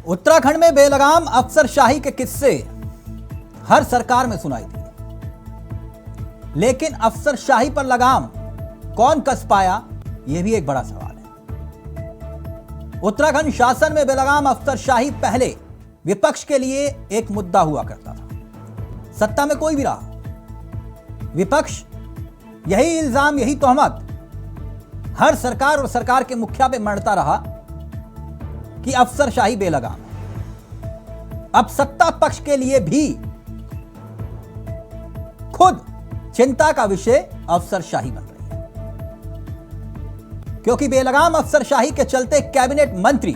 उत्तराखंड में बेलगाम अफसरशाही के किस्से हर सरकार में सुनाई दिए, लेकिन अफसरशाही पर लगाम कौन कस पाया, यह भी एक बड़ा सवाल है। उत्तराखंड शासन में बेलगाम अफसरशाही पहले विपक्ष के लिए एक मुद्दा हुआ करता था। सत्ता में कोई भी रहा, विपक्ष यही इल्जाम, यही तोहमत हर सरकार और सरकार के मुखिया पे मढ़ता रहा कि अफसरशाही बेलगाम है। अब सत्ता पक्ष के लिए भी खुद चिंता का विषय अफसरशाही बन रही है, क्योंकि बेलगाम अफसरशाही के चलते कैबिनेट मंत्री,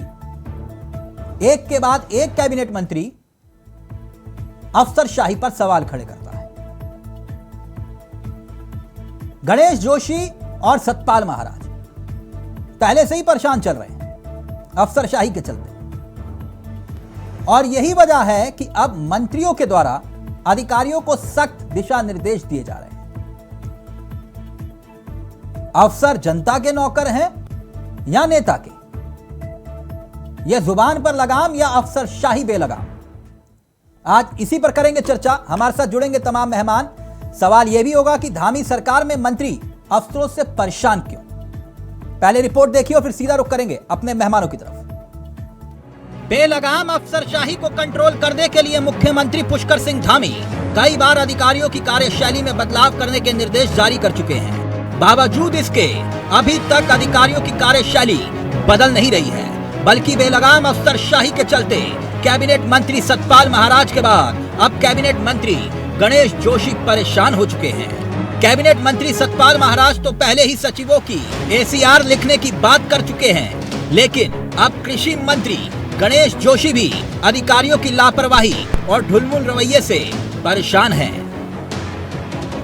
एक के बाद एक कैबिनेट मंत्री अफसरशाही पर सवाल खड़े करता है। गणेश जोशी और सतपाल महाराज पहले से ही परेशान चल रहे हैं अफसरशाही के चलते, और यही वजह है कि अब मंत्रियों के द्वारा अधिकारियों को सख्त दिशा निर्देश दिए जा रहे हैं। अफसर जनता के नौकर हैं या नेता के? यह जुबान पर लगाम या अफसरशाही बेलगाम? आज इसी पर करेंगे चर्चा। हमारे साथ जुड़ेंगे तमाम मेहमान। सवाल यह भी होगा कि धामी सरकार में मंत्री अफसरों से परेशान क्यों? पहले रिपोर्ट देखिए और फिर सीधा रुख करेंगे अपने मेहमानों की तरफ। बेलगाम अफसरशाही को कंट्रोल करने के लिए मुख्यमंत्री पुष्कर सिंह धामी कई बार अधिकारियों की कार्यशैली में बदलाव करने के निर्देश जारी कर चुके हैं। बावजूद इसके अभी तक अधिकारियों की कार्यशैली बदल नहीं रही है, बल्कि बेलगाम अफसरशाही के चलते कैबिनेट मंत्री सतपाल महाराज के बाद अब कैबिनेट मंत्री गणेश जोशी परेशान हो चुके हैं। कैबिनेट मंत्री सतपाल महाराज तो पहले ही सचिवों की एसीआर लिखने की बात कर चुके हैं, लेकिन अब कृषि मंत्री गणेश जोशी भी अधिकारियों की लापरवाही और ढुलमुल रवैये से परेशान हैं।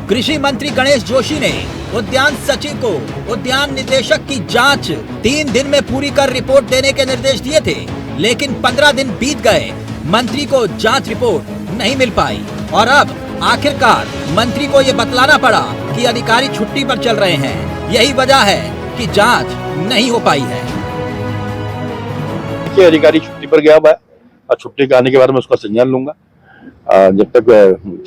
कृषि मंत्री गणेश जोशी ने उद्यान सचिव को उद्यान निदेशक की जांच 3 दिन में पूरी कर रिपोर्ट देने के निर्देश दिए थे, लेकिन 15 दिन बीत गए, मंत्री को जांच रिपोर्ट नहीं मिल पाई और अब आखिरकार मंत्री को ये बतलाना पड़ा कि अधिकारी छुट्टी पर चल रहे हैं। यही वजह है कि जांच नहीं हो पाई है। अधिकारी छुट्टी पर गया हुआ है और छुट्टी के आने के बाद मैं उसका संज्ञान लूंगा। जब तक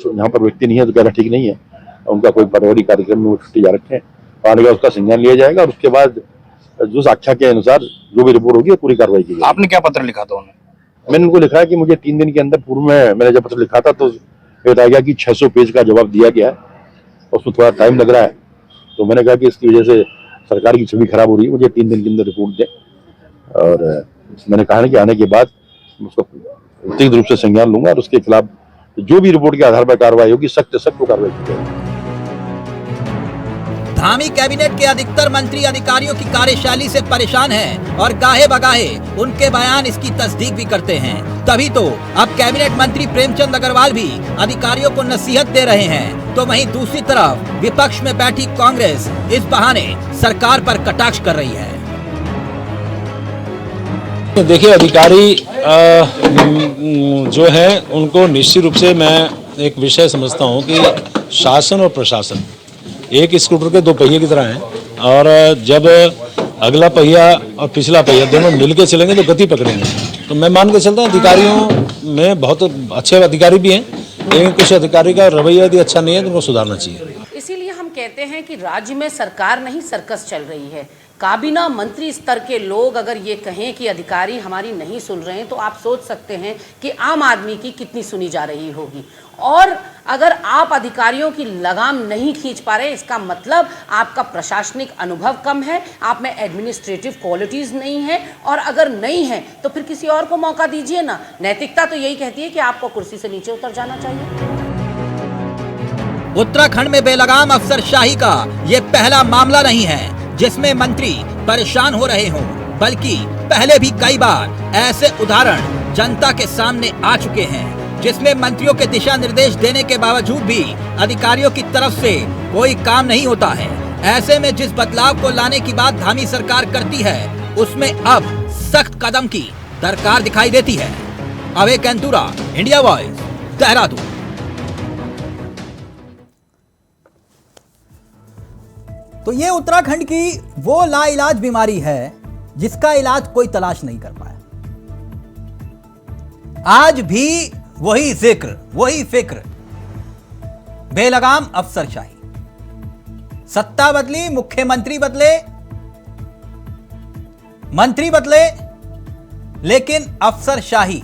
यहाँ पर व्यक्ति नहीं है तो कहना ठीक नहीं है। उनका कोई पारिवारिक कार्यक्रम में वो छुट्टी जा रखे हैं, आने का उसका संज्ञान लिया जाएगा और उसके बाद जो साक्ष्य के अनुसार जो भी रिपोर्ट होगी पूरी कार्रवाई की जाएगी। आपने क्या पत्र लिखा था उन्हें? मैंने उनको लिखा है कि मुझे 3 दिन के अंदर पूर्व में मैंने जब पत्र लिखा था तो बताया गया कि 600 पेज का जवाब दिया गया है, उसमें थोड़ा टाइम लग रहा है। तो मैंने कहा कि इसकी वजह से सरकार की छवि खराब हो रही है, मुझे 3 दिन के अंदर रिपोर्ट दें। और मैंने कहा कि आने के बाद उसका व्यक्तिगत रूप से संज्ञान लूंगा और उसके खिलाफ जो भी रिपोर्ट के आधार पर कार्रवाई होगी सख्त से सख्त कार्रवाई की जाएगी। धामी कैबिनेट के अधिकतर मंत्री अधिकारियों की कार्यशैली से परेशान हैं और गाहे बगाहे उनके बयान इसकी तस्दीक भी करते हैं। तभी तो अब कैबिनेट मंत्री प्रेमचंद अग्रवाल भी अधिकारियों को नसीहत दे रहे हैं, तो वहीं दूसरी तरफ विपक्ष में बैठी कांग्रेस इस बहाने सरकार पर कटाक्ष कर रही है। देखिए, अधिकारी जो है उनको निश्चित रूप से मैं एक विषय समझता हूँ कि शासन और प्रशासन एक स्कूटर के 2 पहिए की तरह हैं, और जब अगला पहिया और पिछला पहिया दोनों मिलकर चलेंगे तो गति पकड़ेंगे। तो मैं मान के चलता हूँ अधिकारियों में बहुत अच्छे अधिकारी भी हैं, लेकिन कुछ अधिकारी का रवैया यदि अच्छा नहीं है तो उनको सुधारना चाहिए। इसीलिए हम कहते हैं कि राज्य में सरकार नहीं सर्कस चल रही है। काबीना मंत्री स्तर के लोग अगर ये कहें कि अधिकारी हमारी नहीं सुन रहे हैं, तो आप सोच सकते हैं कि आम आदमी की कितनी सुनी जा रही होगी। और अगर आप अधिकारियों की लगाम नहीं खींच पा रहे, इसका मतलब आपका प्रशासनिक अनुभव कम है, आप में एडमिनिस्ट्रेटिव क्वालिटीज़ नहीं है, और अगर नहीं है तो फिर किसी और को मौका दीजिए ना। नैतिकता तो यही कहती है कि आपको कुर्सी से नीचे उतर जाना चाहिए। उत्तराखंड में बेलगाम अफसरशाही का ये पहला मामला नहीं है जिसमें मंत्री परेशान हो रहे हों, बल्कि पहले भी कई बार ऐसे उदाहरण जनता के सामने आ चुके हैं जिसमें मंत्रियों के दिशा निर्देश देने के बावजूद भी अधिकारियों की तरफ से कोई काम नहीं होता है। ऐसे में जिस बदलाव को लाने की बात धामी सरकार करती है, उसमें अब सख्त कदम की दरकार दिखाई देती है। Avay Kainthura, India voice, Dehradun. तो ये उत्तराखंड की वो लाइलाज बीमारी है जिसका इलाज कोई तलाश नहीं कर पाया। आज भी वही जिक्र, वही फिक्र, बेलगाम अफसरशाही। सत्ता बदली, मुख्यमंत्री बदले, मंत्री बदले, लेकिन अफसरशाही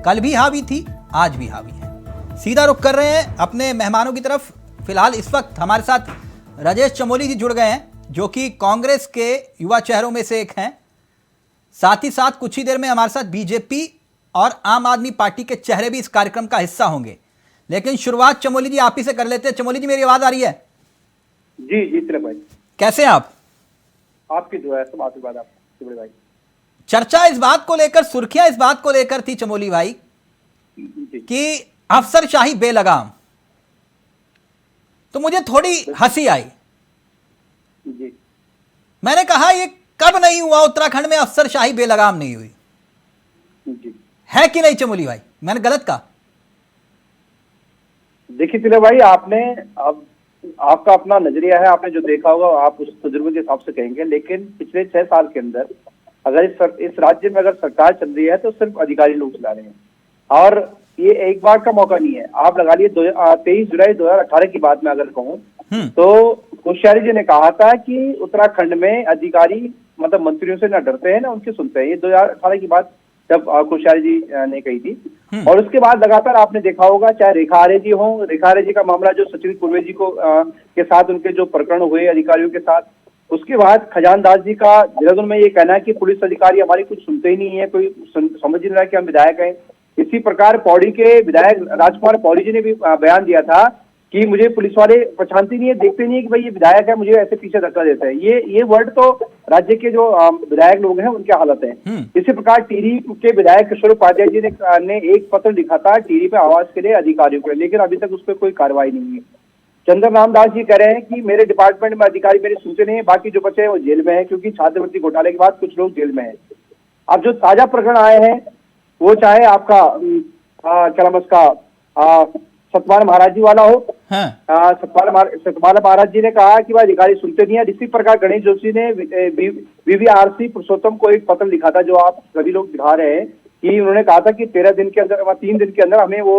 कल भी हावी थी, आज भी हावी है। सीधा रुख कर रहे हैं अपने मेहमानों की तरफ। फिलहाल इस वक्त हमारे साथ राजेश चमोली जी जुड़ गए हैं, जो कि कांग्रेस के युवा चेहरों में से एक हैं। साथ ही साथ कुछ ही देर में हमारे साथ बीजेपी और आम आदमी पार्टी के चेहरे भी इस कार्यक्रम का हिस्सा होंगे। लेकिन शुरुआत चमोली जी आप ही से कर लेते हैं। चमोली जी, मेरी आवाज आ रही है? जी जी तिलक भाई, कैसे हैं आप? आपकी जो है सब आशीर्वाद आपके बड़े भाई। चर्चा इस बात को लेकर, सुर्खियां इस बात को लेकर थी चमोली भाई जी कि अफसरशाही बेलगाम, तो मुझे थोड़ी हंसी आई। जी मैंने कहा ये कब नहीं हुआ उत्तराखंड में अफसरशाही बेलगाम नहीं हुई? जी है कि नहीं चमोली भाई? मैंने गलत कहा? देखिए तिलक भाई, आपने अब आपका अपना नजरिया है, आपने जो देखा होगा आप उस तजुर्बे के हिसाब से कहेंगे। लेकिन पिछले 6 साल के अंदर अगर इस राज्य में अगर सरकार चल रही है तो सिर्फ अधिकारी लोग चला रहे हैं, और ये एक बार का मौका नहीं है। आप लगा लिए 23 जुलाई 2018 की बात में अगर कहूँ तो कोश्यारी जी ने कहा था कि उत्तराखंड में अधिकारी मतलब मंत्रियों से ना डरते हैं ना उनके सुनते हैं। ये 2018 की बात जब कोश्यारी जी ने कही थी। और उसके बाद लगातार आपने देखा होगा, चाहे रेखा आर्य जी हो, रेखा आर्य जी का मामला जो सचिन कुर्वे जी को के साथ उनके जो प्रकरण हुए अधिकारियों के साथ, उसके बाद खजान दास जी का देहरादून में ये कहना है कि पुलिस अधिकारी हमारी कुछ सुनते ही नहीं है, कोई समझ नहीं रहा कि हम विधायक हैं। इसी प्रकार पौड़ी के विधायक राजकुमार पौड़ी जी ने भी बयान दिया था कि मुझे पुलिस वाले पहचानते नहीं है, देखते नहीं है कि भाई ये विधायक है, मुझे ऐसे पीछे धक्का देता है। ये वर्ड तो राज्य के जो विधायक लोग हैं उनके हालत है। इसी प्रकार टिहरी के विधायक किशोर उपाध्याय जी ने एक पत्र लिखा था टिहरी पे आवास के लिए अधिकारियों को, लेकिन अभी तक उस पर कोई कार्रवाई नहीं है। चंद्र रामदास जी कह रहे हैं कि मेरे डिपार्टमेंट में अधिकारी मेरे सुनते नहीं है, बाकी जो बचे हैं वो जेल में है, क्योंकि छात्रवृत्ति घोटाले के बाद कुछ लोग जेल में है। अब जो ताजा प्रकरण आए हैं वो चाहे आपका क्या नाम उसका सतपाल महाराज जी वाला हो, सतपाल महाराज जी ने कहा कि भाई अधिकारी सुनते नहीं है। इसी प्रकार गणेश जोशी ने VVRC पुरुषोत्तम को एक पत्र लिखा था, जो आप सभी लोग दिखा रहे हैं, कि उन्होंने कहा था कि 3 दिन के अंदर हमें वो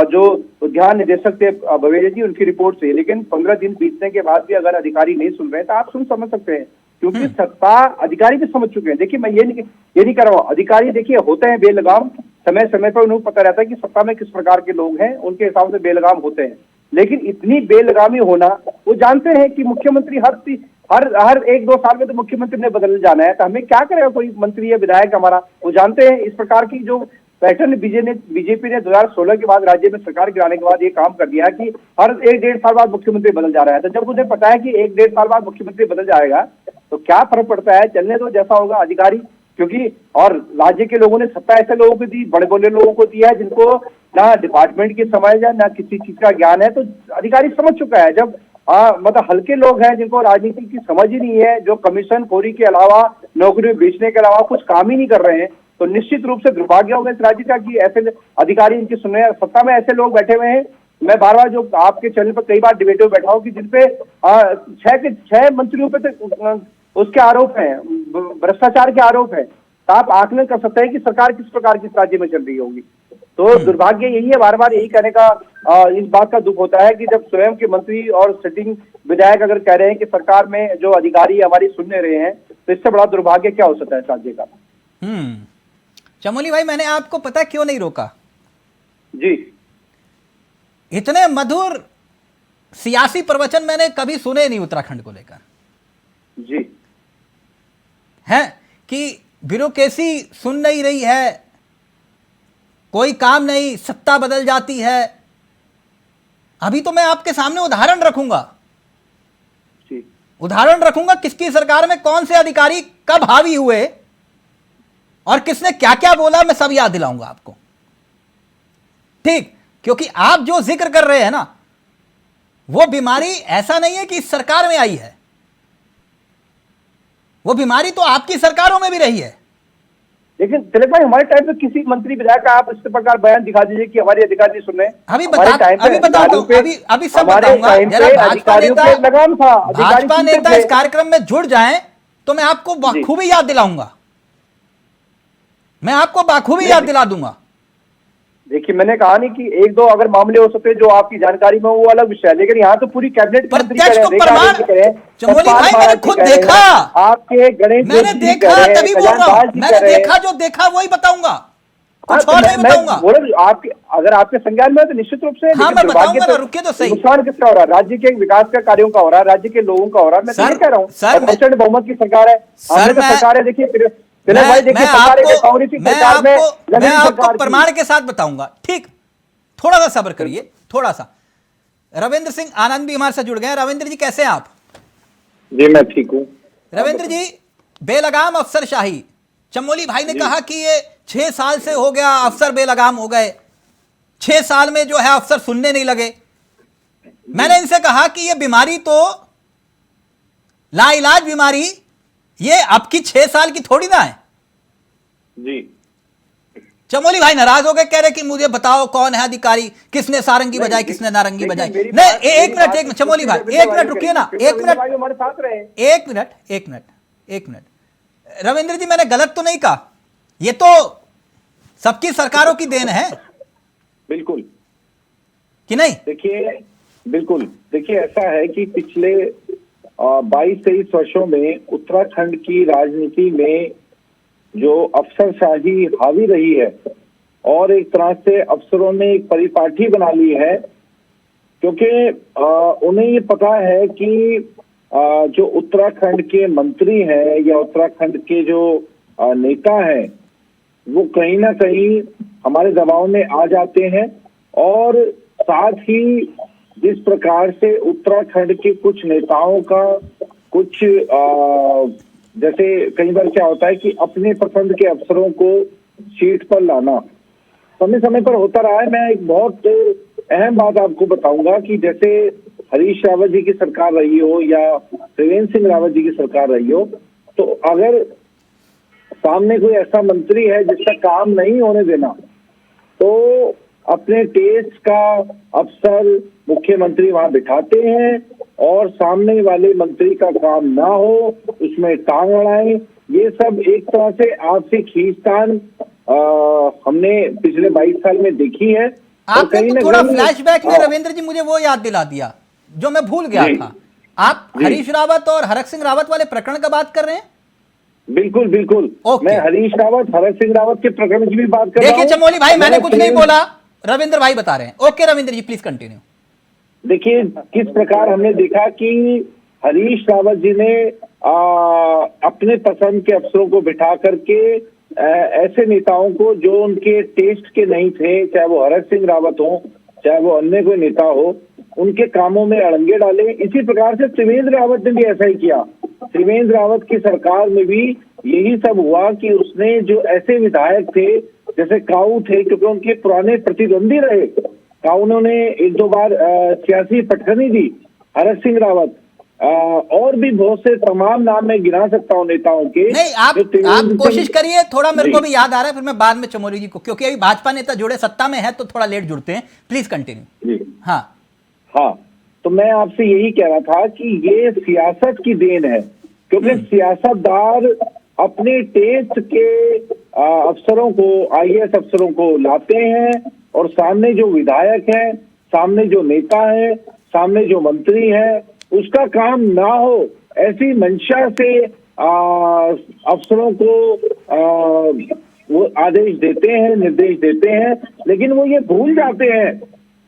जो उद्यान निदेशक थे बवेजा जी उनकी रिपोर्ट से। लेकिन 15 दिन बीतने के बाद भी अगर अधिकारी नहीं सुन रहे तो आप समझ सकते हैं, क्योंकि सत्ता अधिकारी भी समझ चुके हैं। देखिए मैं ये नहीं कर रहा हूँ, अधिकारी देखिए होते हैं बेलगाम, समय समय पर उन्हें पता रहता है कि सत्ता में किस प्रकार के लोग हैं, उनके हिसाब से बेलगाम होते हैं। लेकिन इतनी बेलगामी होना, वो जानते हैं कि मुख्यमंत्री हर 1-2 साल में तो मुख्यमंत्री ने बदल जाना है, तो हमें क्या करेगा कोई मंत्री या विधायक हमारा। वो जानते हैं इस प्रकार की जो पैटर्न बीजेपी ने 2016 के बाद राज्य में सरकार गिराने के बाद ये काम कर दिया कि हर 1-1.5 साल बाद मुख्यमंत्री बदल जा रहा है। तो जब उन्हें पता है कि 1-1.5 साल बाद मुख्यमंत्री बदल जाएगा तो क्या फर्क पड़ता है, चलने दो जैसा होगा अधिकारी। क्योंकि और राज्य के लोगों ने सत्ता ऐसे लोगों को दी, बड़े बड़े लोगों को दिया है जिनको ना डिपार्टमेंट की समझ है ना किसी चीज का ज्ञान है, तो अधिकारी समझ चुका है। जब मतलब हल्के लोग हैं जिनको राजनीति की समझ ही नहीं है, जो कमीशन खोरी के अलावा नौकरी बेचने के अलावा कुछ काम ही नहीं कर रहे हैं, तो निश्चित रूप से दुर्भाग्य होगा इस राज्य का कि ऐसे अधिकारी इनकी सुनने, सत्ता में ऐसे लोग बैठे हुए हैं। मैं बार जो आपके चैनल पर कई बार डिबेट में बैठा हूँ कि जिनपे 6 मंत्रियों पे तो उसके आरोप हैं, भ्रष्टाचार के आरोप हैं, तो आप आकलन कर सकते हैं कि सरकार किस प्रकार की राज्य में चल रही होगी। तो दुर्भाग्य यही है, बार यही कहने का इस बात का दुख होता है कि जब स्वयं के मंत्री और सिटिंग विधायक अगर कह रहे हैं कि सरकार में जो अधिकारी हमारी सुन नहीं रहे हैं, तो इससे बड़ा दुर्भाग्य क्या हो सकता है राज्य का। चमोली भाई, मैंने आपको पता क्यों नहीं रोका जी? इतने मधुर सियासी प्रवचन मैंने कभी सुने नहीं उत्तराखंड को लेकर जी, है कि ब्यूरोक्रेसी सुन नहीं रही है, कोई काम नहीं, सत्ता बदल जाती है। अभी तो मैं आपके सामने उदाहरण रखूंगा किसकी सरकार में कौन से अधिकारी कब हावी हुए और किसने क्या क्या बोला, मैं सब याद दिलाऊंगा आपको। ठीक, क्योंकि आप जो जिक्र कर रहे हैं ना, वो बीमारी ऐसा नहीं है कि इस सरकार में आई है, वो बीमारी तो आपकी सरकारों में भी रही है। लेकिन तिलक भाई, हमारे टाइम पे किसी मंत्री विधायक का आप इस प्रकार बयान दिखा दीजिए कि हमारे अधिकारी सुन रहे हैं। अभी बताता हूं, अभी सब बताऊंगा। जरा भाजपा नेता इस कार्यक्रम में जुड़ जाएं तो मैं आपको बखूबी याद दिलाऊंगा, मैं आपको बखूबी याद दिला दूंगा। देखिए, मैंने कहा नहीं कि एक दो अगर मामले हो सकते हैं जो आपकी जानकारी में हो, वो अलग विषय है, लेकिन यहाँ तो पूरी कैबिनेट प्रत्यक्ष को प्रमाण चमोली भाई मैंने खुद देखा, आपके गणेश मैंने देखा तभी बोल रहा हूँ, मैंने देखा जो देखा वही बताऊंगा, कुछ और नहीं बताऊंगा। आपके अगर आपके संज्ञान में है तो निश्चित रूप से, हाँ मैं बताऊंगा ना, रुकिए तो सही। नुकसान किसका हो रहा है? राज्य के विकास का कार्यों का हो रहा है, राज्य के लोगों का हो रहा है। मैं तो ये कह रहा हूँ सर, प्रचंड बहुमत की सरकार है, सरकार है। देखिए मैं आपको प्रमाण के साथ बताऊंगा, ठीक, थोड़ा सा सब्र करिए, थोड़ा सा। रविंद्र सिंह आनंद भी हमारे साथ जुड़ गए हैं। रविंद्र जी कैसे हैं आप? जी मैं ठीक हूं। रविंद्र जी, बेलगाम अफसरशाही, चमोली भाई ने कहा कि ये 6 साल से हो गया, अफसर बेलगाम हो गए, 6 साल में जो है अफसर सुनने नहीं लगे। मैंने इनसे कहा कि ये बीमारी तो लाइलाज बीमारी, ये अब की 6 साल की थोड़ी ना है जी। चमोली भाई नाराज हो गए, कह रहे कि मुझे बताओ कौन है अधिकारी, किसने सारंगी बजाई, किसने नारंगी बजाई। नहीं, एक मिनट चमोली भाई, एक मिनट रुकिए ना, एक मिनट। रविंद्र जी, मैंने गलत तो नहीं कहा? ये तो सबकी सरकारों की देन है, बिल्कुल कि नहीं? देखिए, बिल्कुल देखिए, ऐसा है कि पिछले 22-23 वर्षों में उत्तराखंड की राजनीति में जो अफसरशाही हावी रही है, और एक तरह से अफसरों ने एक परिपाटी बना ली है, क्योंकि उन्हें ये पता है कि जो उत्तराखंड के मंत्री हैं या उत्तराखंड के जो नेता हैं, वो कहीं ना कहीं हमारे दबाव में आ जाते हैं। और साथ ही जिस प्रकार से उत्तराखंड के कुछ नेताओं का कुछ जैसे कई बार क्या होता है कि अपने पसंद के अफसरों को सीट पर लाना समय समय पर होता रहा है। मैं एक बहुत अहम बात आपको बताऊंगा कि जैसे हरीश रावत जी की सरकार रही हो या त्रिवेंद्र सिंह रावत जी की सरकार रही हो, तो अगर सामने कोई ऐसा मंत्री है जिसका काम नहीं होने देना, तो अपने टेस्ट का अफसर मुख्यमंत्री वहां बिठाते हैं और सामने वाले मंत्री का काम ना हो उसमें टांग अड़ाएं। ये सब एक तरह से आपसी खींचतान हमने पिछले 22 साल में देखी है। आपने तो थोड़ा फ्लैशबैक में रविंद्र जी मुझे वो याद दिला दिया जो मैं भूल गया था। आप हरीश रावत और हरक सिंह रावत वाले प्रकरण का बात कर रहे हैं? बिल्कुल बिल्कुल, मैं हरीश रावत हरक सिंह रावत के प्रकरण की भी बात कर रहा हूं। देखिए चमोली भाई, मैंने कुछ नहीं बोला, रविंद्र भाई बता रहे हैं। Okay Ravindra ji, please continue. देखिए किस प्रकार हमने देखा कि हरीश रावत जी ने अपने पसंद के अफसरों को बिठा करके ऐसे नेताओं को जो उनके टेस्ट के नहीं थे, चाहे वो हरक सिंह रावत हो चाहे वो अन्य कोई नेता हो, उनके कामों में अड़ंगे डाले। इसी प्रकार से त्रिवेंद्र रावत ने भी ऐसा ही किया। त्रिवेंद्र रावत की सरकार में भी यही सब हुआ कि उसने जो ऐसे विधायक थे जैसे काऊ थे, क्योंकि उनके पुराने प्रतिद्वंदी रहे, काऊ ने 1-2 बार सियासी पटखनी दी, हरक सिंह रावत और भी बहुत से तमाम नाम मैं गिना सकता हूं नेताओं के। नहीं, आप कोशिश करिए, थोड़ा मेरे को भी याद आ रहा है, फिर मैं बाद में चमोली जी को, क्योंकि अभी भाजपा नेता जुड़े सत्ता में है तो थोड़ा लेट जुड़ते हैं। Please continue. हाँ, तो मैं आपसे यही कह रहा था कि ये सियासत की देन है, क्योंकि सियासतदार अपने टेस्ट के अफसरों को, IAS अफसरों को लाते हैं और सामने जो विधायक हैं, सामने जो नेता है, सामने जो मंत्री है, उसका काम ना हो ऐसी मंशा से अफसरों को वो आदेश देते हैं, निर्देश देते हैं। लेकिन वो ये भूल जाते हैं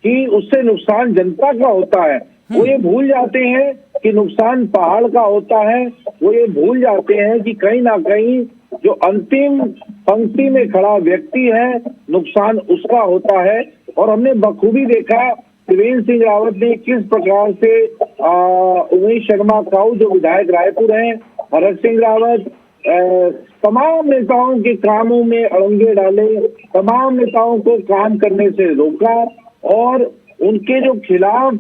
कि उससे नुकसान जनता का होता है, वो ये भूल जाते हैं कि नुकसान पहाड़ का होता है, वो ये भूल जाते हैं कि कहीं ना कहीं जो अंतिम पंक्ति में खड़ा व्यक्ति है नुकसान उसका होता है। और हमने बखूबी देखा त्रिवेंद्र सिंह रावत ने किस प्रकार से उमेश शर्मा काऊ जो विधायक रायपुर हैं, हरक सिंह रावत, तमाम नेताओं के कामों में अड़ंगे डाले, तमाम नेताओं को काम करने से रोका और उनके जो खिलाफ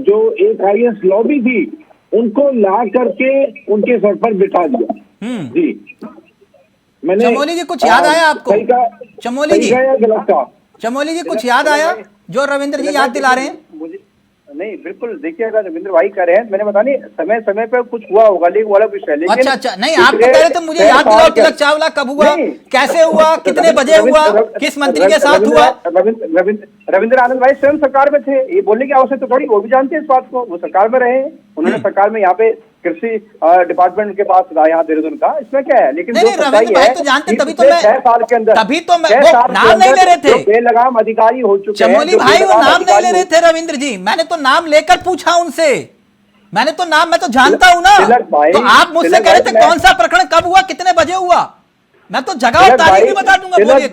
जो एक IAS लॉबी थी उनको ला करके उनके सर पर बिठा दिया। जी, मैंने चमोली जी कुछ याद आया आपको? चमोली जी, गलत का चमोली जी कुछ याद आया जो रविंद्र जी याद दिला रहे हैं? नहीं बिल्कुल, देखिए अगर रविंद्र भाई कह रहे हैं, मैंने बता नहीं समय समय पे कुछ हुआ होगा, लेकिन वो अलग विषय है। लेकिन अच्छा, नहीं आप तो कह रहे थे मुझे याद दिलाओ, तिलक चावला कब हुआ, कैसे हुआ, कितने बजे हुआ, किस मंत्री के साथ हुआ? रविंद्र आनंद भाई स्वयं सरकार में थे, ये बोलने की आवश्यकता थोड़ी, वो भी जानते हैं इस बात को, वो सरकार में रहे, उन्होंने सरकार में यहाँ पे कृषि डिपार्टमेंट के पास रहा यहाँ देहरादून का, इसमें क्या है? लेकिन नहीं, रविंद्र भाई तो जानते, तभी तो मैं 6 साल के अंदर, तभी तो मैं वो नाम नहीं ले रहे थे, बेलगाम अधिकारी हो चुके हैं चमोली भाई, वो नाम नहीं ले रहे थे रविंद्र जी, मैंने तो नाम लेकर पूछा उनसे, मैंने तो नाम, मैं तो जानता हूं ना, तो आप मुझसे कह रहे थे कौन सा प्रकरण कब हुआ, कितने बजे हुआ, मैं तो जगह और तारीख भी बता दूंगा। तिलक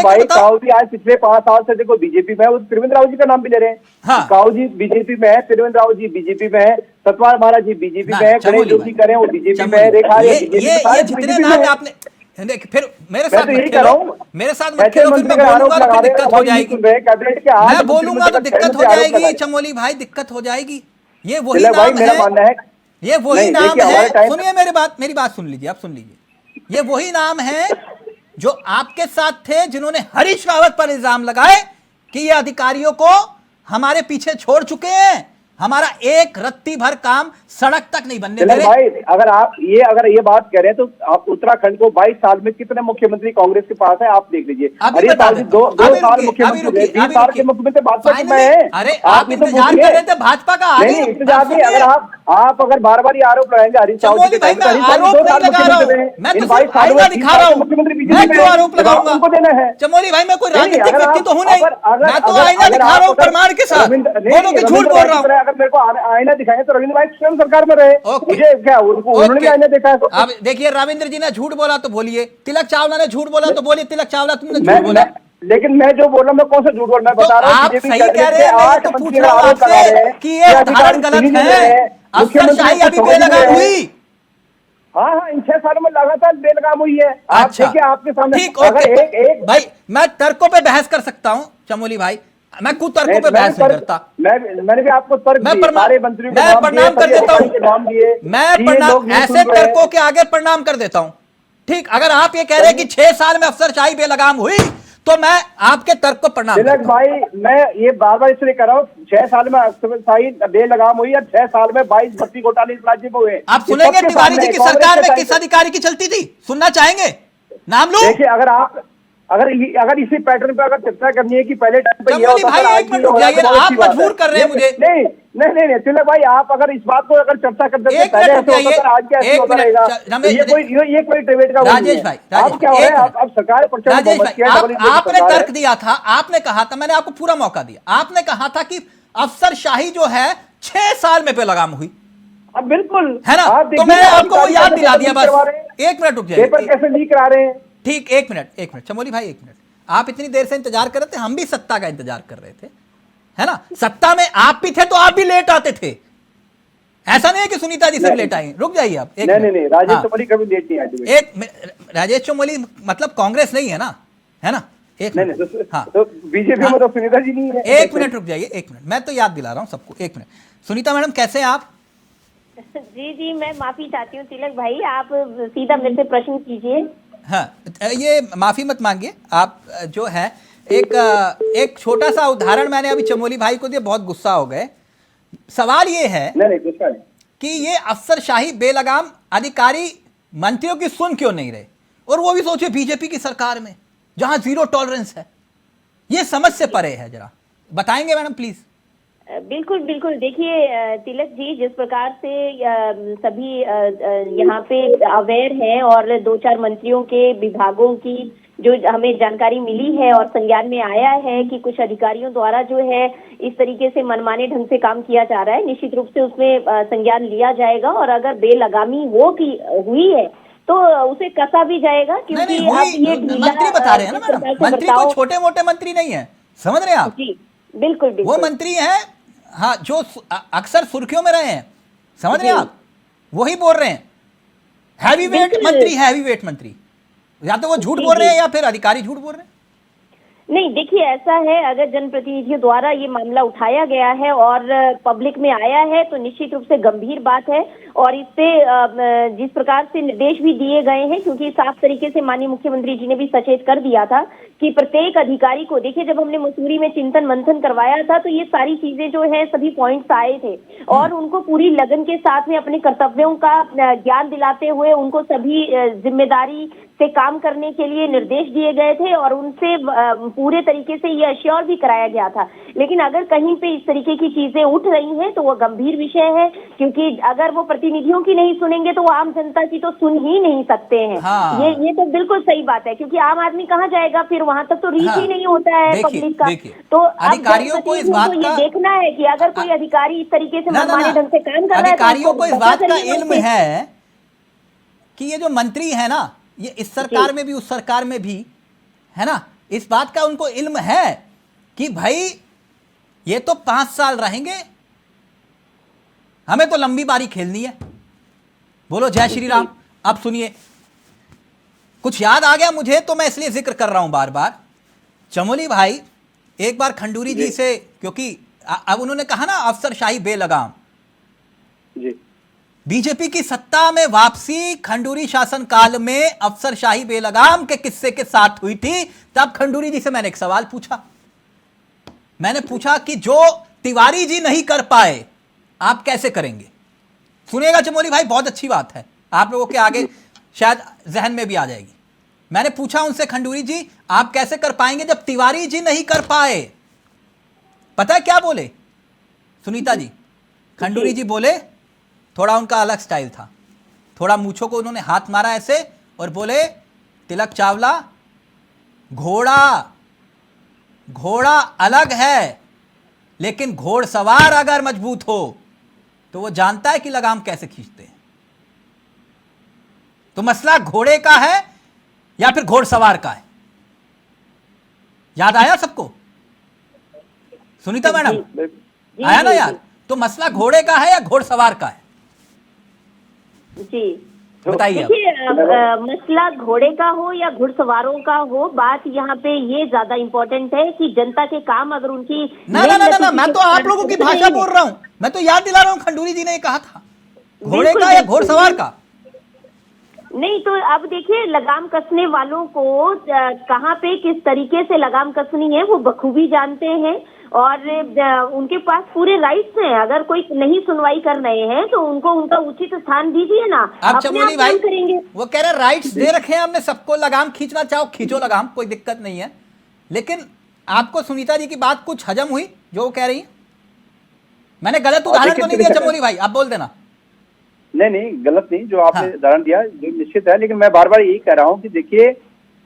भाई काऊ जी आज पिछले 5 साल से देखो बीजेपी में है, वो त्रिवेंद्र राव जी का नाम भी ले रहे हैं। हाँ। काऊ जी बीजेपी में है, त्रिवेंद्र राव जी बीजेपी में है, सतपाल महाराज जी बीजेपी में है, गणेश जोशी करें वो बीजेपी में है, रेखा ये जितने नाम आपने, फिर मेरे साथ मत खेलो, मेरे साथ मत खेलो, फिर मैं बोलूंगा तो दिक्कत हो जाएगी, मैं बोलूंगा तो दिक्कत हो जाएगी चमोली भाई, दिक्कत हो जाएगी। ये वही नाम है, ये वही नाम है, सुनिए मेरी बात सुन लीजिए, आप सुन लीजिए, ये वही नाम है जो आपके साथ थे, जिन्होंने हरीश रावत पर इल्जाम लगाए कि ये अधिकारियों को हमारे पीछे छोड़ चुके हैं, हमारा एक रत्ती भर काम सड़क तक नहीं बनने दे रहे। भाई अगर ये बात कह रहे हैं तो आप उत्तराखंड को 22 साल में कितने मुख्यमंत्री कांग्रेस के पास है, आप देख लीजिए। अभी बता दें, 2 साल मुख्यमंत्री, 20 साल के मुख्यमंत्री भाजपा में है। अरे आप इंतजार कर रहे थे भाजपा का, नहीं इंतजार नहीं, अगर आप अगर बार-बार ये आरोप लगाएंगे हरीश रावत जी, मैं आरोप नहीं लगा रहा हूं, मैं तो सिर्फ आईना दिखा रहा हूं, मैं क्यों आरोप लगाऊंगा? उनको देना है चमोली भाई, मैं कोई राजनीतिक व्यक्ति तो हूं नहीं, मैं तो आईना दिखा रहा हूं प्रमाण के साथ, दोनों की झूठ बोल रहा हूं। अगर मेरे को आईना दिखाएं तो रविंद्र भाई स्वयं सरकार में रहे, मुझे क्या उन्होंने भी आईना देखा है। अब देखिए, रविंद्र जी ने झूठ बोला तो बोलिए, तिलक चावला ने झूठ बोला तो बोलिए, तिलक चावला तुमने झूठ बोला, लेकिन मैं जो बोल रहा हूं, मैं कौन सा झूठ बोल, मैं बता रहा हूं आप सही कह रहे हैं, मैं तो पूछ रहा हूं आपसे कि ये उदाहरण गलत है, अफसरशाही अभी बेलगाम हुई। हाँ, इन 6 सालों में लगातार बेलगाम हुई है। आप देखिए आपके सामने, ठीक, ओके भाई, मैं तर्कों पे बहस कर सकता हूं चमोली भाई, मैं खुद तर्कों पे बहस नहीं करता, मैंने भी आपको तर्क मैं प्रणाम कर देता हूं, मैं ऐसे तर्कों के आगे प्रणाम कर देता हूं। ठीक, अगर आप ये कह रहे हैं कि 6 साल में अफसरशाही बेलगाम हुई तो मैं आपके तर्क को प्रणाम करता हूं। भाई मैं ये बार-बार इसलिए कर रहा हूं, 6 साल में अफसरशाही बेलगाम हुई है, 6 साल में 22 भर्ती घोटाले इस राज्य में हुए। आप सुनेंगे तिवारी जी की सरकार में किस अधिकारी की चलती थी, सुनना चाहेंगे? नाम लो। देखिए अगर इसी पैटर्न पे अगर चर्चा करनी है कि पहले टाइम पे भाई एक मिनट रुक जाइए, आप मजबूर कर रहे हैं मुझे। नहीं तिलक भाई, आप अगर इस बात को अगर चर्चा करते थे पहले ऐसे होता था, आज क्या ऐसे होता रहेगा? ये कोई डिबेट का राजेश भाई, आप क्या हो रहे हैं, आप सरकार पर राजेश भाई, आपने तर्क दिया था, आपने कहा था, मैंने आपको पूरा मौका दिया, आपने कहा था कि अफसरशाही जो है 6 साल में बेलगाम हुई। अब बिल्कुल है ना, तो मैंने आपको याद दिला दिया, बस 1 मिनट रुक जाइए। पेपर कैसे लीक करा रहे हैं? ठीक, 1 मिनट चमोली भाई, 1 मिनट, आप इतनी देर से इंतजार कर रहे थे, हम भी सत्ता का इंतजार कर रहे थे, है ना, सत्ता में आप भी थे तो आप भी लेट आते थे, ऐसा नहीं है कि सुनीता जी से लेट आए। रुक जाइए आप, नहीं राजेश चमोली कभी लेट नहीं आए। राजेश चमोली मतलब कांग्रेस नहीं है ना, है ना, एक मिनट, हाँ तो बीजेपी में तो सुनीता जी नहीं है। 1 मिनट रुक जाइए, 1 मिनट, मैं तो याद दिला रहा हूँ सबको। 1 मिनट, सुनीता मैडम कैसे हैं आप? जी मैं माफी चाहती हूँ तिलक भाई, आप सीधा मेरे से प्रश्न कीजिए। हाँ, ये माफी मत मांगिए आप, जो है एक छोटा सा उदाहरण मैंने अभी चमोली भाई को दिया, बहुत गुस्सा हो गए। सवाल ये है कि ये अफसरशाही बेलगाम अधिकारी मंत्रियों की सुन क्यों नहीं रहे, और वो भी सोचिए बीजेपी की सरकार में जहां 0 टॉलरेंस है, ये समझ से परे है, जरा बताएंगे मैडम प्लीज। बिल्कुल देखिए तिलक जी, जिस प्रकार से सभी यहाँ पे अवेयर हैं और 2-4 मंत्रियों के विभागों की जो हमें जानकारी मिली है और संज्ञान में आया है कि कुछ अधिकारियों द्वारा जो है इस तरीके से मनमाने ढंग से काम किया जा रहा है, निश्चित रूप से उसमें संज्ञान लिया जाएगा, और अगर बेलगामी हुई है तो उसे कसा भी जाएगा, क्योंकि आप ये मंत्री बता रहे हैं ना मैडम, मंत्री कोई छोटे मोटे मंत्री नहीं है, समझ रहे हैं आप? जी बिल्कुल वो मंत्री हैं, हाँ, जो अक्सर सुर्खियों में रहे हैं, समझ रहे हैं आप? वही बोल रहे हैं, हैवीवेट मंत्री, या तो वो झूठ बोल रहे हैं या फिर अधिकारी झूठ बोल रहे हैं। नहीं देखिए, ऐसा है, अगर जनप्रतिनिधियों द्वारा ये मामला उठाया गया है और पब्लिक में आया है तो निश्चित रूप से गंभीर बात है, और इससे जिस प्रकार से निर्देश भी दिए गए हैं, क्योंकि साफ तरीके से माननीय मुख्यमंत्री जी ने भी सचेत कर दिया था कि प्रत्येक अधिकारी को, देखिए जब हमने मसूरी में चिंतन मंथन करवाया था तो ये सारी चीजें जो है सभी पॉइंट्स आए थे और उनको पूरी लगन के साथ में अपने कर्तव्यों का ज्ञान दिलाते हुए उनको सभी जिम्मेदारी से काम करने के लिए निर्देश दिए गए थे और उनसे पूरे तरीके से ये अश्योर भी कराया गया था। लेकिन अगर कहीं पे इस तरीके की चीजें उठ रही हैं तो वो गंभीर विषय है, क्योंकि अगर वो प्रतिनिधियों की नहीं सुनेंगे तो वो आम जनता की तो सुन ही नहीं सकते हैं। हाँ। ये तो बिल्कुल सही बात है, क्योंकि आम आदमी कहाँ जाएगा फिर, वहां तक तो रीच ही नहीं होता है पब्लिक का। तो अधिकारियों को इस बात का देखना है कि अगर कोई अधिकारी इस तरीके से मनमाने ढंग से काम कर रहा है, अधिकारियों को इस बात का इल्म है कि ये जो मंत्री है ना, ये इस सरकार में भी उस सरकार में भी है ना, इस बात का उनको इल्म है कि भाई ये तो 5 साल रहेंगे, हमें तो लंबी बारी खेलनी है। बोलो जय श्री राम। अब सुनिए, कुछ याद आ गया मुझे तो मैं इसलिए जिक्र कर रहा हूं बार बार। चमोली भाई एक बार खंडूरी जी से, क्योंकि अब उन्होंने कहा ना अफसरशाही बेलगाम, जी बीजेपी की सत्ता में वापसी खंडूरी शासनकाल में अफसरशाही बेलगाम के किस्से के साथ हुई थी। तब खंडूरी जी से मैंने एक सवाल पूछा, मैंने पूछा कि जो तिवारी जी नहीं कर पाए आप कैसे करेंगे। सुनिएगा चमोली भाई, बहुत अच्छी बात है, आप लोगों के आगे शायद जहन में भी आ जाएगी। मैंने पूछा उनसे, खंडूरी जी आप कैसे कर पाएंगे जब तिवारी जी नहीं कर पाए। पता है क्या बोले सुनीता जी? खंडूरी जी बोले, थोड़ा उनका अलग स्टाइल था, थोड़ा मूंछों को उन्होंने हाथ मारा ऐसे और बोले, तिलक चावला घोड़ा अलग है, लेकिन घोड़सवार अगर मजबूत हो तो वो जानता है कि लगाम कैसे खींचते हैं। तो मसला घोड़े का है या फिर घोड़सवार का है? याद आया सबको? सुनीता मैडम आया ना याद? तो मसला घोड़े का है या घोड़सवार का है? जी बताइए। देखिए, मसला घोड़े का हो या घुड़सवारों का हो, बात यहाँ पे ये ज्यादा इम्पोर्टेंट है कि जनता के काम अगर उनकी ना, मैं तो आप लोगों की भाषा बोल रहा हूँ, मैं तो याद दिला रहा हूँ खंडूरी जी ने कहा था, घोड़े का या घोड़सवार का। नहीं तो अब देखिए, लगाम कसने वालों को कहाँ पे किस तरीके से लगाम कसनी है वो बखूबी जानते हैं और उनके पास पूरे राइट्स हैं। अगर कोई नहीं सुनवाई कर रहे हैं तो उनको उनका उचित स्थान दीजिए ना। अब चमोली भाई वो कह रहे राइट्स दे रखे हैं हमने सबको, लगाम खींचना चाहो खींचो लगाम, कोई दिक्कत नहीं है। लेकिन आपको सुनीता जी की बात कुछ हजम हुई जो वो कह रही है? मैंने गलत उदाहरण तो नहीं दिया चमोली भाई, आप बोल देना। नहीं गलत नहीं, जो आपने उदाहरण दिया जो निश्चित है, लेकिन मैं बार बार यही कह रहा हूँ कि देखिए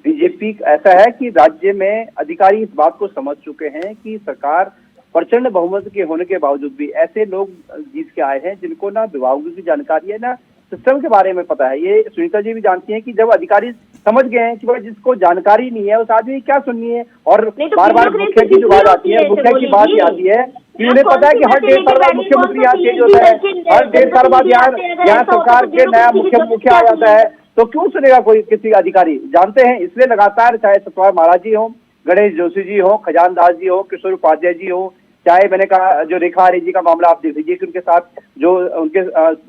बीजेपी ऐसा है कि राज्य में अधिकारी इस बात को समझ चुके हैं कि सरकार प्रचंड बहुमत के होने के बावजूद भी ऐसे लोग जीत के आए हैं जिनको ना विभागों की जानकारी है ना सिस्टम के बारे में पता है। ये सुनीता जी भी जानती हैं कि जब अधिकारी समझ गए हैं कि भाई जिसको जानकारी नहीं है उस आदमी क्या सुननी है, और बार बार मुखिया की जो बात आती है, मुखिया की बात आती है कि उन्हें पता है कि हर 1.5 साल बाद मुख्यमंत्री यहाँ चेंज होता है, हर 1.5 साल बाद यहाँ सरकार के नया मुखिया आ जाता है, तो क्यों सुनेगा कोई किसी अधिकारी? जानते हैं, इसलिए लगातार चाहे सतपाल महाराज जी हो, गणेश जोशी जी हो, खजान दास जी हो, किशोर उपाध्याय जी हो, चाहे मैंने कहा जो रेखा आर्य जी का मामला आप देख लीजिए कि उनके साथ जो उनके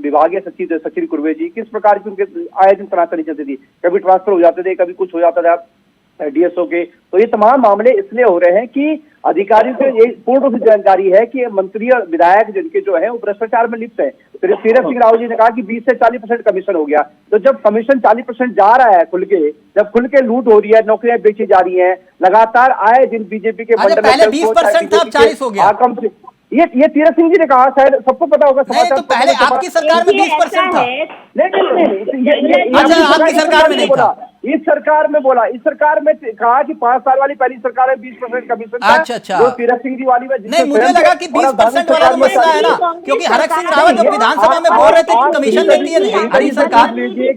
विभागीय सचिव सचिन कुर्वे जी, किस प्रकार की उनके आए दिन तनातनी चलती थी, कभी ट्रांसफर हो जाते थे, कभी कुछ हो जाता था डीएसओ के। तो ये तमाम मामले इसलिए हो रहे हैं कि अधिकारियों को ये पूर्ण रूप से जानकारी है कि मंत्री और विधायक जिनके जो है वो भ्रष्टाचार में लिप्त है। फिर तीरथ सिंह रावत जी ने कहा कि 20 से 40% कमीशन हो गया, तो जब कमीशन 40% जा रहा है खुल के, जब खुल के लूट हो रही है, नौकरियां बेची जा रही हैं, लगातार आए दिन बीजेपी के मंडल पहले 20% था, अब 40 हो गया। ये तीरथ सिंह जी ने कहा, शायद सबको पता होगा। नहीं तो पहले आपकी सरकार में 20% था। नहीं, अच्छा आपकी सरकार में नहीं था। इस सरकार में बोला, इस सरकार में कहा कि 5 साल वाली पहली सरकार में 20% कमीशन था। अच्छा। जो तीरथ सिंह जी वाली में नहीं, मुझे लगा कि 20% वाला तो मसला है ना, क्योंकि हरक सिंह रावत जब विधानसभा में बोल रहे थे कि कमीशन देती है हरी सरकार,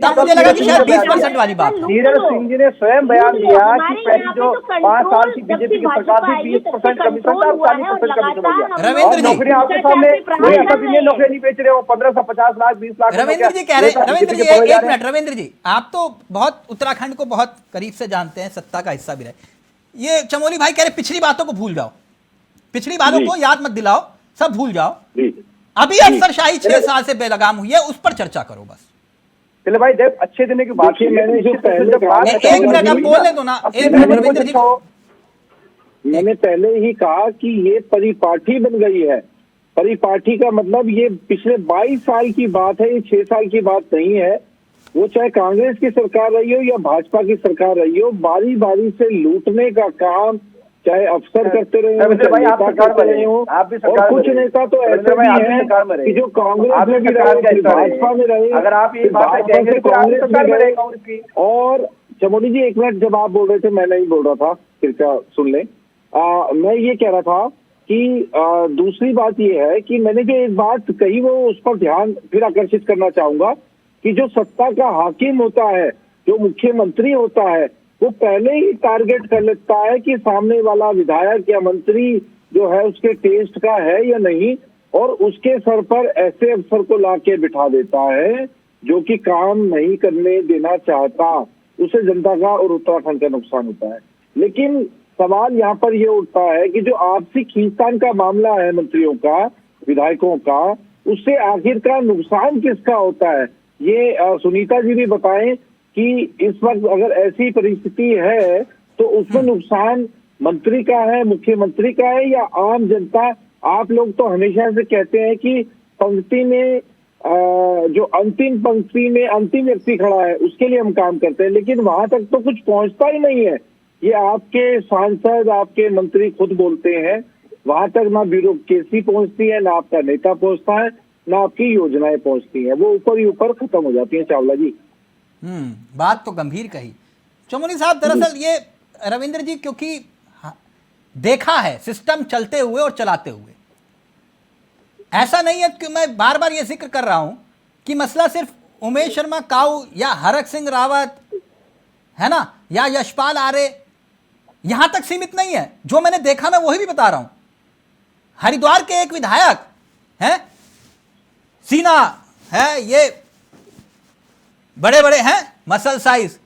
तब मुझे लगा कि शायद 20% वाली बात। तीरथ सिंह जी ने स्वयं बयान दिया कि पहली जो 5 साल की बीजेपी की सरकार थी 20% कमीशन था, 40% कमीशन हो गया। रविंद्र जी नौकरी आपके सामने नौकरी नहीं बेच रहे हो, 1550 लाख 20 लाख। रविंद्र जी कह रहे हैं, रविंद्र जी एक मिनट, रविंद्र जी आप तो बहुत उत्तराखंड को बहुत करीब से जानते हैं, सत्ता का हिस्सा भी रहे। ये चमोली भाई कह रहे पिछली बातों को भूल जाओ, पिछली बातों को याद मत दिलाओ, सब भूल जाओ। अभी अफसरशाही 6 साल से बेलगाम हुई है, उस पर चर्चा करो बस। चले भाई, जब अच्छे दिन की बात देखिए, मैंने जो पहले जब बात एक मिनट आप बोलने दो ना, एक मिनट रविंद्र जी। मैंने पहले ही कहा कि ये परिपाठी बन गई है। परिपाठी का मतलब ये पिछले 22 साल की बात है, ये 6 साल की बात नहीं है। वो चाहे कांग्रेस की सरकार रही हो या भाजपा की सरकार रही हो, बारी बारी से लूटने का काम चाहे अफसर करते रहे हो, भाई आप नेता सरकार करते में रहे हो, आप भी और सरकार कुछ में नेता तो ऐसे भाई आप भी भी सरकार में हैं रहे, कि जो कांग्रेस आप में भी सरकार रहे, का हिस्सा रहे। भाजपा में रहे, अगर आप ये फिर बात भाजपा कहेंगे से तो आप कांग्रेस सरकार में में गए। रहे कांग्रेस की। और चमोली जी, एक मिनट, जब आप बोल रहे थे मैं नहीं बोल रहा था, कृपया सुन लें। मैं ये कह रहा था कि दूसरी बात ये है कि मैंने जो एक बात कही वो उस पर ध्यान फिर आकर्षित करना चाहूंगा कि जो सत्ता का हाकिम होता है, जो मुख्यमंत्री होता है, वो पहले ही टारगेट कर लेता है कि सामने वाला विधायक या मंत्री जो है उसके टेस्ट का है या नहीं, और उसके सर पर ऐसे अफसर को लाके बिठा देता है जो कि काम नहीं करने देना चाहता। उससे जनता का और उत्तराखंड का नुकसान होता है। लेकिन सवाल यहाँ पर ये उठता है कि जो आपसी खींचतान का मामला है मंत्रियों का, विधायकों का, उससे आखिरकार नुकसान किसका होता है? ये सुनीता जी भी बताएं कि इस वक्त अगर ऐसी परिस्थिति है तो उसमें नुकसान मंत्री का है, मुख्यमंत्री का है या आम जनता? आप लोग तो हमेशा से कहते हैं कि पंक्ति में जो अंतिम पंक्ति में अंतिम व्यक्ति खड़ा है उसके लिए हम काम करते हैं, लेकिन वहां तक तो कुछ पहुंचता ही नहीं है। ये आपके सांसद, आपके मंत्री खुद बोलते हैं, वहां तक ना ब्यूरोक्रेसी पहुंचती है, ना आपका नेता पहुंचता है, ना आपकी योजनाएं पहुंचती हैं, वो ऊपर ही ऊपर खत्म हो जाती हैं। चावला जी, बात तो गंभीर कही चमोली साहब। दरअसल ये रविंद्र जी, क्योंकि देखा है सिस्टम चलते हुए और चलाते हुए, ऐसा नहीं है कि मैं बार बार ये जिक्र कर रहा हूं कि मसला सिर्फ उमेश शर्मा काऊ या हरक सिंह रावत है ना, या यशपाल आर्य यहां तक सीमित नहीं है। जो मैंने देखा मैं वही भी बता रहा हूं। हरिद्वार के एक विधायक हैं, सीना है, ये बड़े बड़े हैं मसल साइज।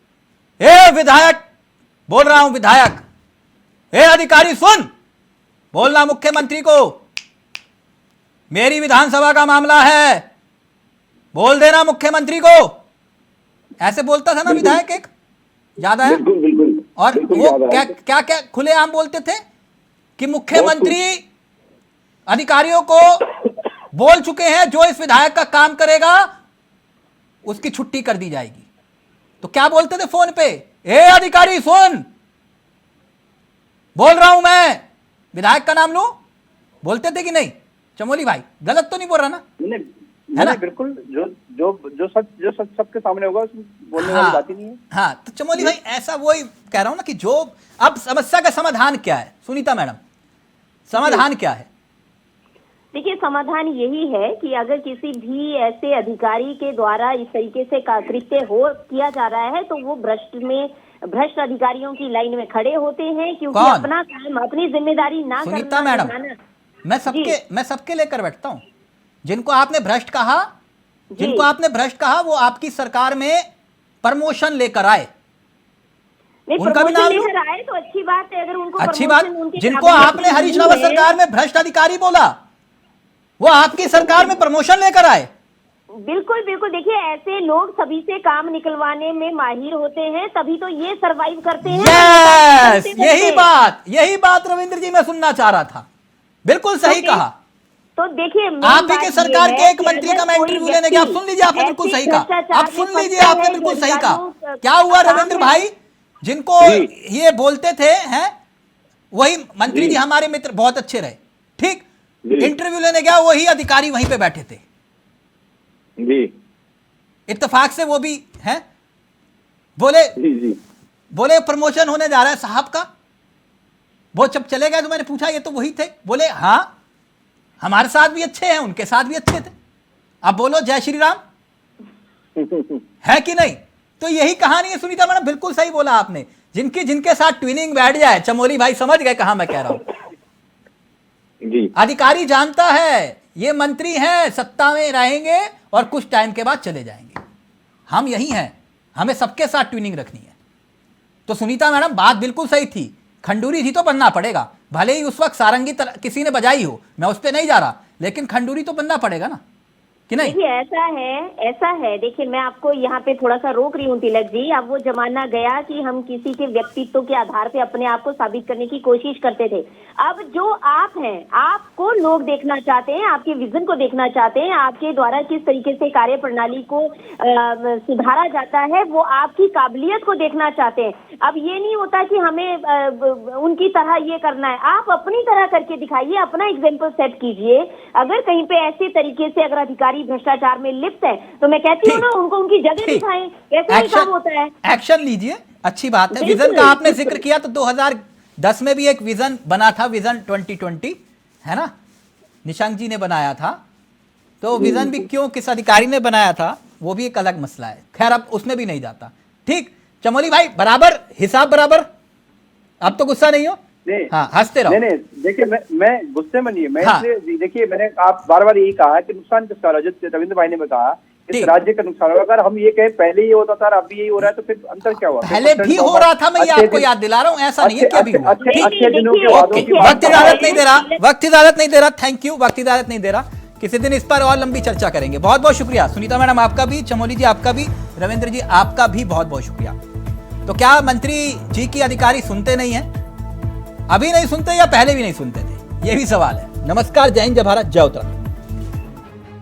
ए विधायक, बोल रहा हूं विधायक, ए अधिकारी सुन, बोलना मुख्यमंत्री को, मेरी विधानसभा का मामला है, बोल देना मुख्यमंत्री को। ऐसे बोलता था ना विधायक एक, याद आया? बिल्कुल बिल्कुल। और बिल्कुल वो याद आया। क्या क्या खुलेआम बोलते थे कि मुख्यमंत्री अधिकारियों को बोल चुके हैं जो इस विधायक का काम करेगा उसकी छुट्टी कर दी जाएगी। तो क्या बोलते थे फोन पे? ए अधिकारी सुन, बोल रहा हूं मैं, विधायक का नाम लूं, बोलते थे कि नहीं? चमोली भाई गलत तो नहीं बोल रहा ना? है ना? बिल्कुल, जो सच सबके सामने होगा उसमें बोलने वाली बात ही नहीं है। हाँ, तो चमोली भाई ऐसा वही कह रहा हूं ना कि जो अब समस्या का समाधान क्या है? सुनीता मैडम, समाधान क्या है? देखिए, समाधान यही है कि अगर किसी भी ऐसे अधिकारी के द्वारा इस तरीके से कृत्य किया जा रहा है तो वो भ्रष्ट अधिकारियों की लाइन में खड़े होते हैं, क्योंकि अपना काम, अपनी जिम्मेदारी ना करना। सुनीता मैडम, मैं सबके लेकर बैठता हूं। जिनको आपने भ्रष्ट कहा वो आपकी सरकार में प्रमोशन लेकर आए, उनका भी नाम लेकर आए तो अच्छी बात है। अगर उनको अच्छी बात, जिनको आपने हरीश रावत सरकार में भ्रष्ट अधिकारी बोला वो आपकी सरकार में प्रमोशन लेकर आए। बिल्कुल बिल्कुल। देखिए, ऐसे लोग सभी से काम निकलवाने में माहिर होते हैं, तभी तो ये सरवाइव करते हैं। यस, यही बात रविंद्र जी मैं सुनना चाह रहा था। बिल्कुल सही कहा। तो देखिए, आप ही के सरकार के एक मंत्री का मैं इंटरव्यू लेने गया, आप सुन लीजिए, आपने बिल्कुल सही कहा। आप सुन लीजिए, आपने बिल्कुल सही कहा। क्या हुआ रविंद्र भाई, जिनको ये बोलते थे हैं वही मंत्री जी हमारे मित्र बहुत अच्छे रहे, ठीक? इंटरव्यू लेने गया, वही अधिकारी वहीं पे बैठे थे जी, इत्तेफाक से वो भी हैं। बोले प्रमोशन होने जा रहा है साहब का। वो जब चले गए तो मैंने पूछा ये तो वही थे? बोले हाँ, हमारे साथ भी अच्छे हैं, उनके साथ भी अच्छे थे। अब बोलो जय श्री राम है कि नहीं? तो यही कहानी है सुनीता मैडम, बिल्कुल सही बोला आपने। जिनके साथ ट्विनिंग बैठ जाए, चमोली भाई समझ गए कहां मैं कह रहा हूं जी। अधिकारी जानता है ये मंत्री हैं, सत्ता में रहेंगे और कुछ टाइम के बाद चले जाएंगे। हम यही हैं, हमें सबके साथ ट्विनिंग रखनी है। तो सुनीता मैडम बात बिल्कुल सही थी, खंडूरी जी तो बनना पड़ेगा, भले ही उस वक्त सारंगी किसी ने बजाई हो, मैं उस पर नहीं जा रहा, लेकिन खंडूरी तो बनना पड़ेगा ना, कि नहीं? देखिए ऐसा है देखिए, मैं आपको यहाँ पे थोड़ा सा रोक रही हूँ तिलक जी। अब वो जमाना गया कि हम किसी के व्यक्तित्व के आधार पे अपने आप को साबित करने की कोशिश करते थे। अब जो आप हैं, आपको लोग देखना चाहते हैं, आपके विजन को देखना चाहते हैं, आपके द्वारा किस तरीके से कार्य प्रणाली को सुधारा जाता है, वो आपकी काबिलियत को देखना चाहते हैं। अब ये नहीं होता कि हमें उनकी तरह ये करना है, आप अपनी तरह करके दिखाइए, अपना एग्जाम्पल सेट कीजिए। अगर कहीं पे ऐसे तरीके से अगर अधिकारी भ्रष्टाचार में लिप्त है तो मैं कहती हूँ ना, उनको उनकी जगह दिखाएं। कैसे ही काम होता है, एक्शन लीजिए, अच्छी बात है। विजन का आपने जिक्र किया तो 2010 में भी एक विजन बना था, विजन 2020, है ना, निशंक जी ने बनाया था। तो विजन भी क्यों किस अधिकारी ने बनाया था वो भी एक अलग मसला है। खैर अब उसमें भी नहीं जाता। ठीक, चमोली भाई, बराबर हिसाब बराबर, अब तो गुस्सा नहीं हो? नहीं, हाँ, हंसते रहो। नहीं देखिए, मैं गुस्से में नहीं है। मैं हाँ। इसलिए देखिए, मैंने आप बार बार यही कहा कि नुकसान किसका हो रहा है, जो रविंद्र भाई ने बताया, इस राज्य का नुकसान होगा। अगर हम ये कहें पहले ये होता था अब भी यही हो रहा है, तो फिर अंतर क्या हुआ? पहले भी हो रहा था, मैं ये आपको याद दिला रहा हूं, ऐसा नहीं है कि अभी हुआ। अच्छे दिनों के वादों की वक्त इजाजत नहीं दे रहा, वक्त इजाजत नहीं दे रहा। थैंक यू, वक्त इजाजत नहीं दे रहा। किसी दिन इस पर और लंबी चर्चा करेंगे। बहुत बहुत शुक्रिया सुनीता मैडम, आपका भी, चमोली जी आपका भी, रविंद्र जी आपका भी बहुत बहुत शुक्रिया। तो क्या मंत्री जी की अधिकारी सुनते नहीं है? अभी नहीं सुनते या पहले भी नहीं सुनते थे, ये भी सवाल है। नमस्कार, जय हिंद, जय भारत, जय उत्तराखंड।